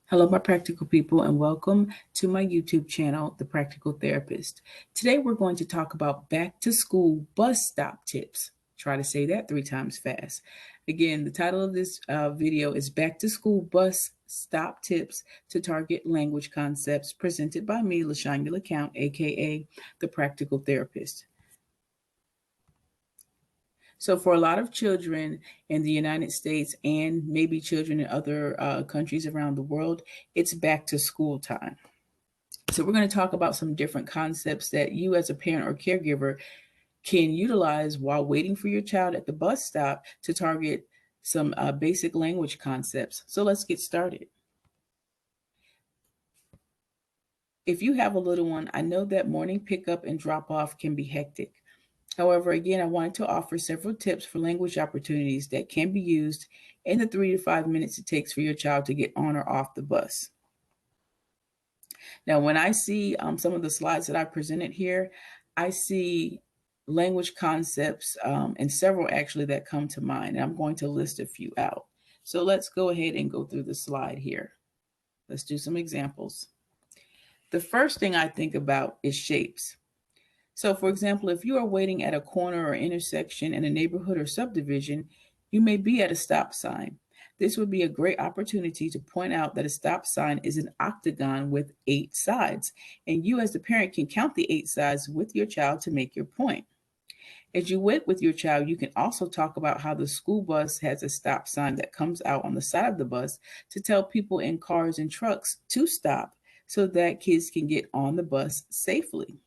Hello, my practical people, and welcome to my YouTube channel, The Practical Therapist. Today, we're going to talk about back to school bus stop tips. Try to say that 3 times fast. Again, the title of this video is Back to School Bus Stop Tips to Target Language Concepts, presented by me, LaShanya LeCount, aka The Practical Therapist. So for a lot of children in the United States and maybe children in other countries around the world, it's back to school time. So we're going to talk about some different concepts that you as a parent or caregiver can utilize while waiting for your child at the bus stop to target some basic language concepts. So let's get started. If you have a little one, I know that morning pickup and drop off can be hectic. However, again, I wanted to offer several tips for language opportunities that can be used in the 3 to 5 minutes it takes for your child to get on or off the bus. Now, when I see some of the slides that I presented here, I see language concepts and several actually that come to mind. And I'm going to list a few out. So let's go ahead and go through the slide here. Let's do some examples. The first thing I think about is shapes. So for example, if you are waiting at a corner or intersection in a neighborhood or subdivision, you may be at a stop sign. This would be a great opportunity to point out that a stop sign is an octagon with 8 sides, and you as the parent can count the 8 sides with your child to make your point. As you wait with your child, you can also talk about how the school bus has a stop sign that comes out on the side of the bus to tell people in cars and trucks to stop so that kids can get on the bus safely.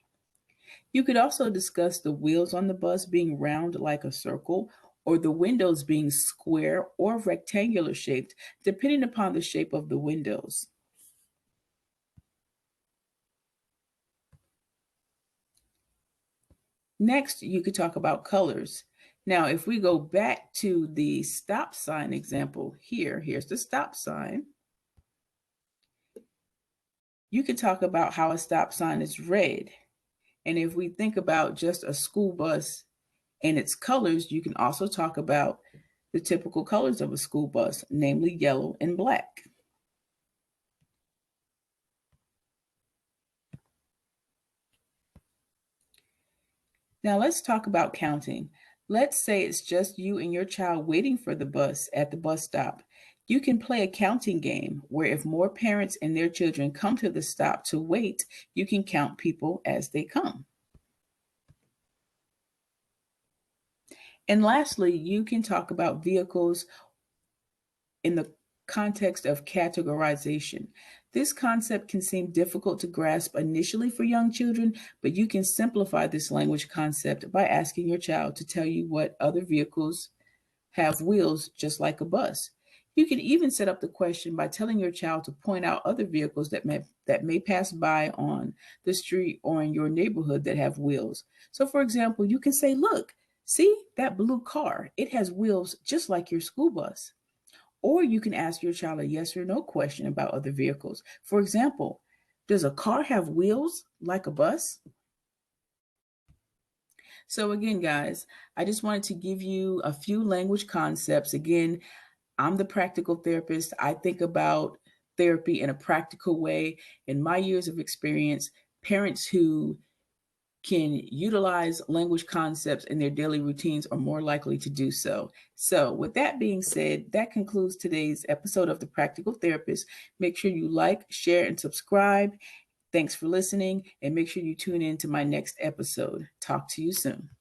You could also discuss the wheels on the bus being round like a circle or the windows being square or rectangular shaped, depending upon the shape of the windows. Next, you could talk about colors. Now, if we go back to the stop sign example here's the stop sign. You could talk about how a stop sign is red. And if we think about just a school bus and its colors, you can also talk about the typical colors of a school bus, namely yellow and black. Now let's talk about counting. Let's say it's just you and your child waiting for the bus at the bus stop. You can play a counting game where if more parents and their children come to the stop to wait, you can count people as they come. And lastly, you can talk about vehicles in the context of categorization. This concept can seem difficult to grasp initially for young children, but you can simplify this language concept by asking your child to tell you what other vehicles have wheels just like a bus. You can even set up the question by telling your child to point out other vehicles that may pass by on the street or in your neighborhood that have wheels. So for example, you can say, "Look, see that blue car? It has wheels just like your school bus." Or you can ask your child a yes or no question about other vehicles. For example, does a car have wheels like a bus? So again, guys, I just wanted to give you a few language concepts. Again, I'm the practical therapist. I think about therapy in a practical way. In my years of experience, parents who can utilize language concepts in their daily routines are more likely to do so. So, with that being said, that concludes today's episode of The Practical Therapist. Make sure you like, share, and subscribe. Thanks for listening, and make sure you tune in to my next episode. Talk to you soon.